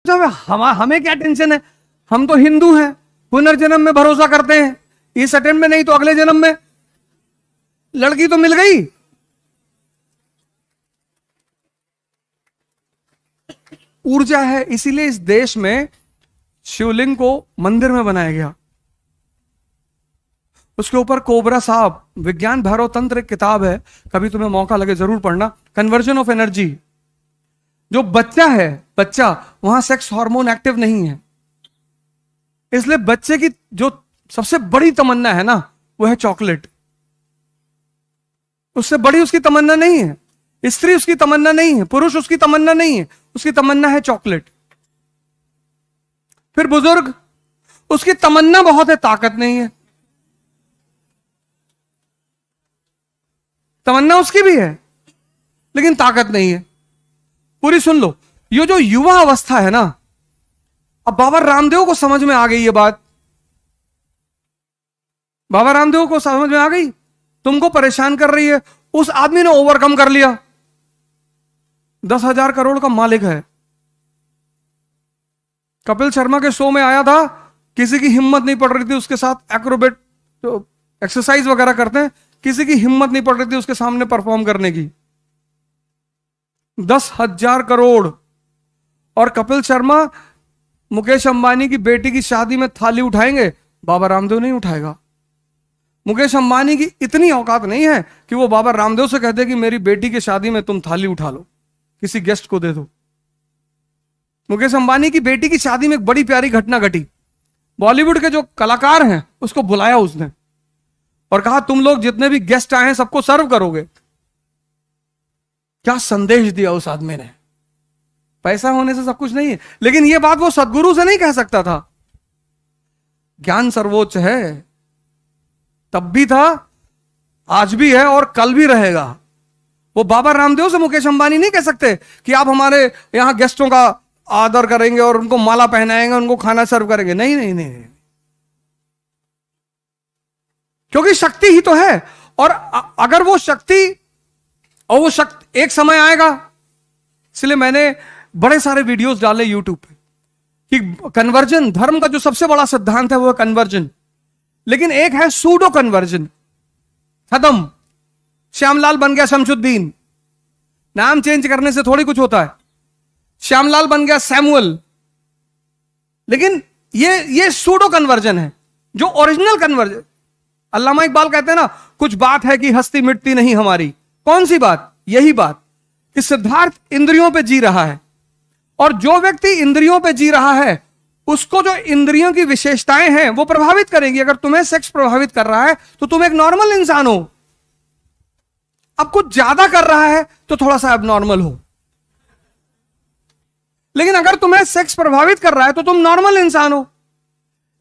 हमें क्या टेंशन है, हम तो हिंदू हैं, पुनर्जन्म में भरोसा करते हैं, इस अटेम्प्ट में नहीं तो अगले जन्म में लड़की तो मिल गई। ऊर्जा है, इसीलिए इस देश में शिवलिंग को मंदिर में बनाया गया। उसके ऊपर कोबरा साहब, विज्ञान भैरव तंत्र एक किताब है, कभी तुम्हें मौका लगे जरूर पढ़ना। Conversion of energy. जो बच्चा है, बच्चा, वहां सेक्स हार्मोन एक्टिव नहीं है, इसलिए बच्चे की जो सबसे बड़ी तमन्ना है ना, वो है चॉकलेट। उससे बड़ी उसकी तमन्ना नहीं है, स्त्री उसकी तमन्ना नहीं है, पुरुष उसकी तमन्ना नहीं है, उसकी तमन्ना है चॉकलेट। फिर बुजुर्ग, उसकी तमन्ना बहुत है, ताकत नहीं है। तमन्ना उसकी भी है लेकिन ताकत नहीं है। पूरी सुन लो, ये जो युवा अवस्था है ना, अब बाबा रामदेव को समझ में आ गई ये बात, बाबा रामदेव को समझ में आ गई, तुमको परेशान कर रही है। उस आदमी ने ओवरकम कर लिया, 10,000 करोड़ का मालिक है। कपिल शर्मा के शो में आया था, किसी की हिम्मत नहीं पड़ रही थी उसके साथ एक्रोबेट जो एक्सरसाइज वगैरह करते हैं, किसी की हिम्मत नहीं पड़ रही थी उसके सामने परफॉर्म करने की। 10,000 करोड़। और कपिल शर्मा मुकेश अंबानी की बेटी की शादी में थाली उठाएंगे, बाबा रामदेव नहीं उठाएगा। मुकेश अंबानी की इतनी औकात नहीं है कि वो बाबा रामदेव से कहते कि मेरी बेटी की शादी में तुम थाली उठा लो, किसी गेस्ट को दे दो। मुकेश अंबानी की बेटी की शादी में एक बड़ी प्यारी घटना घटी। बॉलीवुड के जो कलाकार हैं उसको बुलाया उसने और कहा तुम लोग जितने भी गेस्ट आए हैं सबको सर्व करोगे। क्या संदेश दिया उस आदमी ने। पैसा होने से सब कुछ नहीं है, लेकिन यह बात वो सदगुरु से नहीं कह सकता था। ज्ञान सर्वोच्च है, तब भी था, आज भी है और कल भी रहेगा। वो बाबा रामदेव से मुकेश अंबानी नहीं कह सकते कि आप हमारे यहां गेस्टों का आदर करेंगे और उनको माला पहनाएंगे, उनको खाना सर्व करेंगे। नहीं नहीं नहीं, क्योंकि शक्ति ही तो है। और अगर वो शक्ति, और वो शक्ति एक समय आएगा, इसलिए मैंने बड़े सारे वीडियोस डाले यूट्यूब पे कि कन्वर्जन, धर्म का जो सबसे बड़ा सिद्धांत है वो है कन्वर्जन, लेकिन एक है सूडो कन्वर्जन। खत्म, श्यामलाल बन गया शमशुद्दीन, नाम चेंज करने से थोड़ी कुछ होता है। श्यामलाल बन गया सैमुअल, लेकिन ये सूडो कन्वर्जन है। जो ओरिजिनल कन्वर्जन, अल्लामा इकबाल कहते हैं ना, कुछ बात है कि हस्ती मिटती नहीं हमारी। कौन सी बात? यही बात कि सिद्धार्थ इंद्रियों पे जी रहा है, और जो व्यक्ति इंद्रियों पे जी रहा है उसको जो इंद्रियों की विशेषताएं हैं वो प्रभावित करेंगी। अगर तुम्हें सेक्स प्रभावित कर रहा है तो तुम एक नॉर्मल इंसान हो। अब कुछ ज्यादा कर रहा है तो थोड़ा सा एबनॉर्मल हो, लेकिन अगर तुम्हें सेक्स प्रभावित कर रहा है तो तुम नॉर्मल इंसान हो।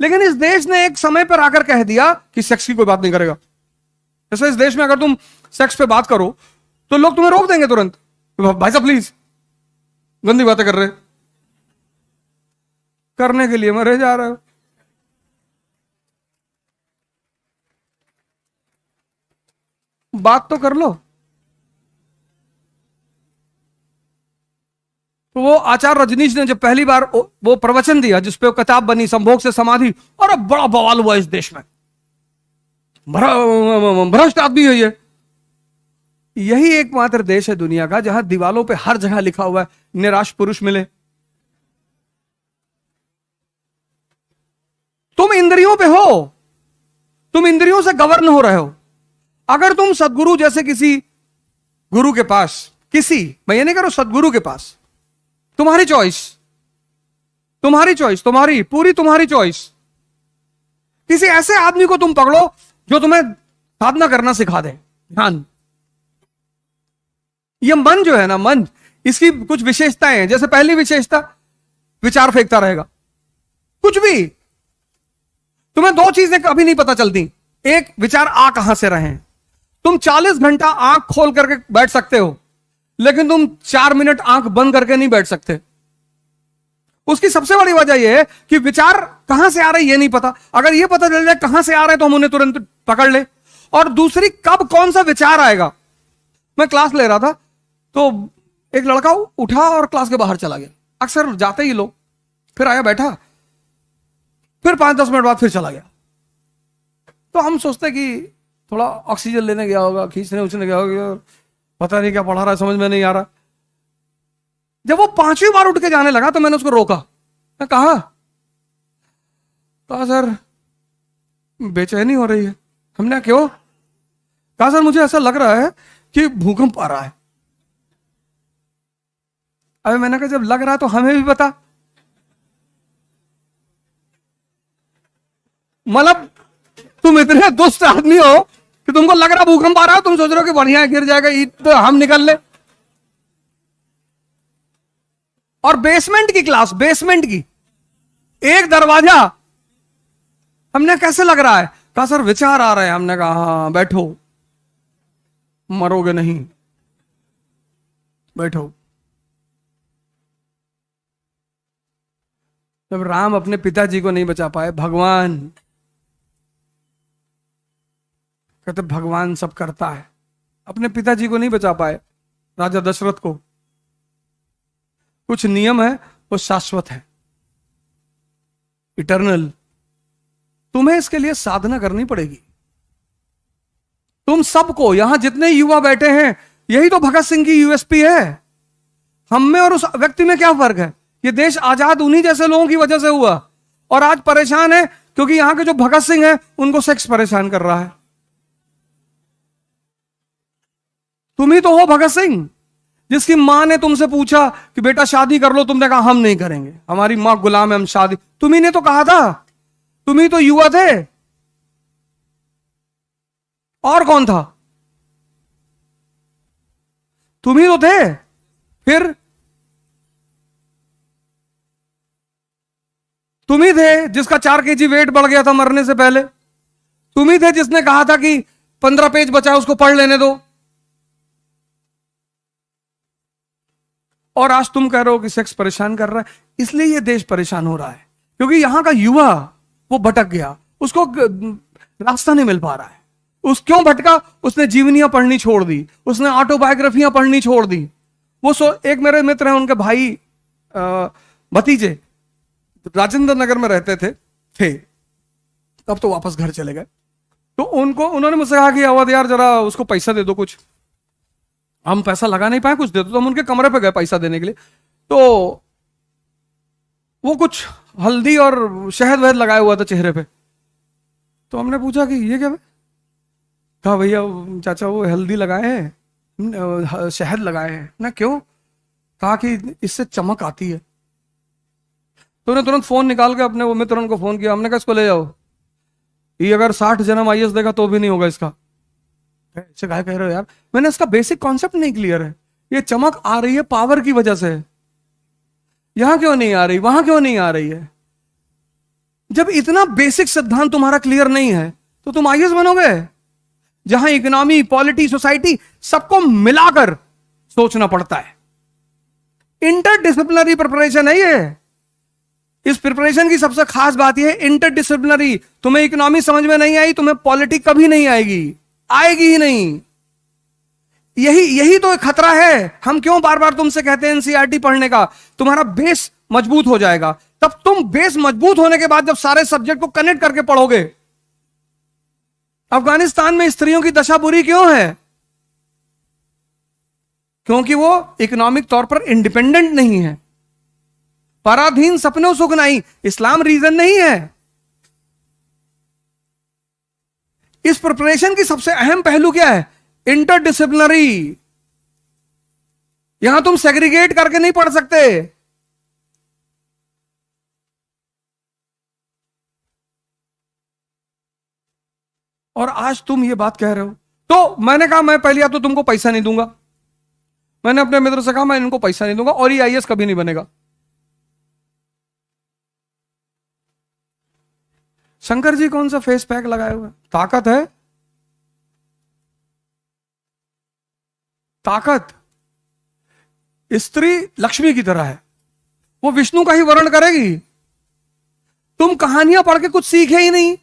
लेकिन इस देश ने एक समय पर आकर कह दिया कि सेक्स की कोई बात नहीं करेगा। जैसे इस देश में अगर तुम सेक्स पे बात करो तो लोग तुम्हें रोक देंगे तुरंत, भाई साहब प्लीज, गंदी बातें कर रहे, करने के लिए मरे जा रहे हो। बात तो कर लो। तो वो आचार्य रजनीश ने जब पहली बार वो प्रवचन दिया जिसपे वो किताब बनी संभोग से समाधि, और अब बड़ा बवाल हुआ इस देश में, भ्रष्ट आदमी है ये। यही एकमात्र देश है दुनिया का जहां दीवालों पे हर जगह लिखा हुआ है निराश पुरुष मिले। तुम इंद्रियों पे हो, तुम इंद्रियों से गवर्न हो रहे हो। अगर तुम सदगुरु जैसे किसी गुरु के पास, किसी, मैं ये नहीं कह रहा हूं, सदगुरु के पास, तुम्हारी चॉइस, तुम्हारी चॉइस, तुम्हारी पूरी तुम्हारी चॉइस, किसी ऐसे आदमी को तुम पकड़ो जो तुम्हें साधना करना सिखा दे। ध्यान, ये मन जो है ना, मन, इसकी कुछ विशेषताएं हैं। जैसे पहली विशेषता, विचार फेंकता रहेगा। कुछ भी, तुम्हें दो चीजें कभी नहीं पता चलती। एक, विचार आ कहां से रहे हैं। तुम 40 घंटा आंख खोल करके बैठ सकते हो, लेकिन तुम 4 मिनट आंख बंद करके नहीं बैठ सकते। उसकी सबसे बड़ी वजह यह है कि विचार कहां से आ रहे ये नहीं पता। अगर ये पता चल जाए कहां से आ रहे तो हम उन्हें तुरंत पकड़ ले। और दूसरी, कब कौन सा विचार आएगा। मैं क्लास ले रहा था तो एक लड़का उठा और क्लास के बाहर चला गया। अक्सर जाते ही लोग, फिर आया बैठा, फिर 5-10 मिनट बाद फिर चला गया। तो हम सोचते कि थोड़ा ऑक्सीजन लेने गया होगा, खींचने उछने गया होगा, पता नहीं क्या पढ़ा रहा है, समझ में नहीं आ रहा। जब वो 5वीं बार उठ के जाने लगा तो मैंने उसको रोका। मैं कहा सर बेचैनी हो रही है। हमने क्यों? कहा सर मुझे ऐसा लग रहा है कि भूकंप आ रहा है। अबे मैंने कहा जब लग रहा है तो हमें भी बता। मतलब तुम इतने दुष्ट आदमी हो कि तुमको लग रहा भूकंप आ रहा है, तुम सोच रहे हो कि बढ़िया गिर जाएगा ईद तो हम निकल ले। और बेसमेंट की क्लास, बेसमेंट की एक दरवाजा। हमने कैसे लग रहा है? कहा सर विचार आ रहा है। हमने कहा हाँ बैठो, मरोगे नहीं, बैठो। जब राम अपने पिताजी को नहीं बचा पाए, भगवान कहते भगवान सब करता है, अपने पिताजी को नहीं बचा पाए, राजा दशरथ को। कुछ नियम है वो शाश्वत है, इटर्नल। तुम्हें इसके लिए साधना करनी पड़ेगी। तुम सबको, यहां जितने युवा बैठे हैं, यही तो भगत सिंह की यूएसपी है। हम में और उस व्यक्ति में क्या फर्क है? ये देश आजाद उन्हीं जैसे लोगों की वजह से हुआ, और आज परेशान है क्योंकि यहां के जो भगत सिंह है उनको सेक्स परेशान कर रहा है। तुम ही तो हो भगत सिंह, जिसकी मां ने तुमसे पूछा कि बेटा शादी कर लो, तुमने कहा हम नहीं करेंगे, हमारी मां गुलाम है, हम शादी। तुम्ही ने तो कहा था, तुम ही तो युवा थे। और कौन था? तुम ही तो थे। फिर तुम ही थे जिसका 4 kg वेट बढ़ गया था मरने से पहले। तुम ही थे जिसने कहा था कि 15 पेज बचा है उसको पढ़ लेने दो। और आज तुम कह रहे हो कि सेक्स परेशान कर रहा है। इसलिए यह देश परेशान हो रहा है क्योंकि यहां का युवा वो भटक गया, उसको रास्ता नहीं मिल पा रहा है। उस क्यों भटका? उसने जीवनियां पढ़नी छोड़ दी, उसने ऑटोबायोग्राफियां पढ़नी छोड़ दी। एक मेरे मित्र हैं, उनके भाई भतीजे राजेंद्र नगर में रहते थे, तब तो वापस घर चले गए। तो उन्होंने मुझसे कहा कि अवध यार जरा उसको पैसा दे दो कुछ। हम पैसा लगा नहीं पाए, कुछ दे दो। तो हम उनके कमरे पे गए पैसा देने के लिए। तो वो कुछ हल्दी और शहद वहद लगाया हुआ था चेहरे पे। तो हमने पूछा कि ये क्या है? कहा भैया चाचा वो हल्दी लगाए हैं, शहद लगाए हैं ना। क्यों? कहा कि इससे चमक आती है। तो उन्हें तुरंत फोन निकाल के अपने वो मित्र को फोन किया। हमने कहा इसको ले जाओ, ये अगर 60 जन्म आईएएस देगा तो भी नहीं होगा इसका। ऐसे क्या कह रहे हो यार? मैंने इसका बेसिक कॉन्सेप्ट नहीं क्लियर है। ये चमक आ रही है पावर की वजह से, यहां क्यों नहीं आ रही, वहां क्यों नहीं आ रही है? जब इतना बेसिक सिद्धांत तुम्हारा क्लियर नहीं है तो तुम आईएएस बनोगे? जहां इकोनॉमी, पॉलिटी, सोसाइटी सबको मिलाकर सोचना पड़ता है। इंटरडिसिप्लिनरी प्रिपरेशन है ये। इस प्रिपरेशन की सबसे खास बात यह है इंटरडिसिप्लिनरी। तुम्हें इकोनॉमी समझ में नहीं आई, तुम्हें पॉलिटिक्स कभी नहीं आएगी, आएगी ही नहीं। यही तो एक खतरा है। हम क्यों बार बार तुमसे कहते हैं एनसीईआरटी पढ़ने का? तुम्हारा बेस मजबूत हो जाएगा। तब तुम बेस मजबूत होने के बाद जब सारे सब्जेक्ट को कनेक्ट करके पढ़ोगे। अफगानिस्तान में स्त्रियों की दशा बुरी क्यों है? क्योंकि वो इकोनॉमिक तौर पर इंडिपेंडेंट नहीं है। पराधीन सपनों सुख नहीं, इस्लाम रीजन नहीं है। इस प्रिपरेशन की सबसे अहम पहलू क्या है? इंटरडिसिप्लिनरी। यहां तुम सेग्रीगेट करके नहीं पढ़ सकते। और आज तुम ये बात कह रहे हो। तो मैंने कहा मैं पहले या तो तुमको पैसा नहीं दूंगा। मैंने अपने मित्र से कहा मैं इनको पैसा नहीं दूंगा और ये आईएएस कभी नहीं बनेगा। शंकर जी कौन सा फेस पैक लगाए हुए? ताकत है, ताकत। स्त्री लक्ष्मी की तरह है, वो विष्णु का ही वर्ण करेगी। तुम कहानियां पढ़ के कुछ सीखे ही नहीं।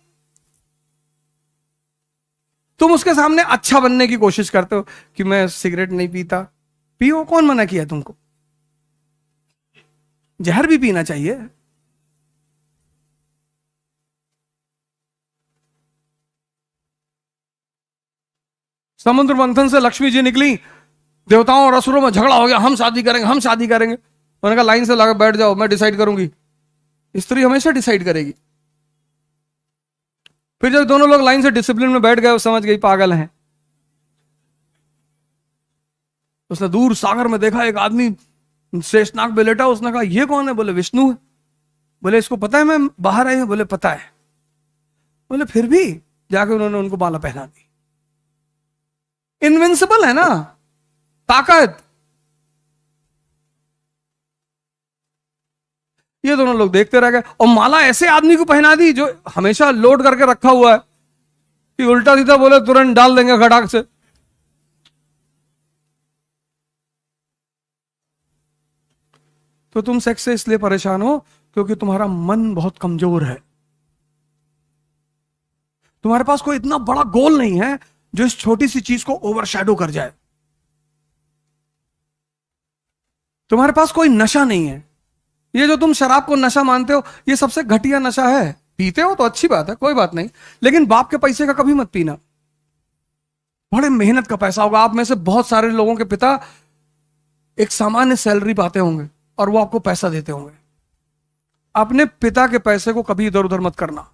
तुम उसके सामने अच्छा बनने की कोशिश करते हो कि मैं सिगरेट नहीं पीता। पियो, कौन मना किया तुमको? जहर भी पीना चाहिए। समुद्र मंथन से लक्ष्मी जी निकली, देवताओं और असुरों में झगड़ा हो गया, हम शादी करेंगे, हम शादी करेंगे। उन्होंने कहा लाइन से लगा बैठ जाओ, मैं डिसाइड करूंगी। स्त्री हमेशा डिसाइड करेगी। फिर जब दोनों लोग लाइन से डिसिप्लिन में बैठ गए, वो समझ गई पागल हैं। उसने दूर सागर में देखा एक आदमी शेषनाग पे लेटा। उसने कहा ये कौन है? बोले विष्णु है। बोले इसको पता है मैं बाहर आई हूं? बोले पता है। बोले फिर भी जाके उन्होंने उनको माला पहना दी। इनविंसिबल है ना ताकत। ये दोनों लोग देखते रह गए और माला ऐसे आदमी को पहना दी जो हमेशा लोड करके रखा हुआ है कि उल्टा सीधा बोले तुरंत डाल देंगे खटाक से। तो तुम सेक्स से इसलिए परेशान हो क्योंकि तुम्हारा मन बहुत कमजोर है। तुम्हारे पास कोई इतना बड़ा गोल नहीं है जो इस छोटी सी चीज को ओवरशैडो कर जाए। तुम्हारे पास कोई नशा नहीं है। ये जो तुम शराब को नशा मानते हो, ये सबसे घटिया नशा है। पीते हो तो अच्छी बात है, कोई बात नहीं, लेकिन बाप के पैसे का कभी मत पीना। बड़े मेहनत का पैसा होगा। आप में से बहुत सारे लोगों के पिता एक सामान्य सैलरी पाते होंगे और वो आपको पैसा देते होंगे। अपने पिता के पैसे को कभी इधर उधर मत करना।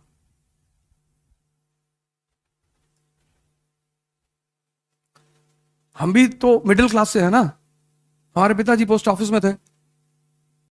हम भी तो मिडिल क्लास से है ना। हमारे पिताजी पोस्ट ऑफिस में थे।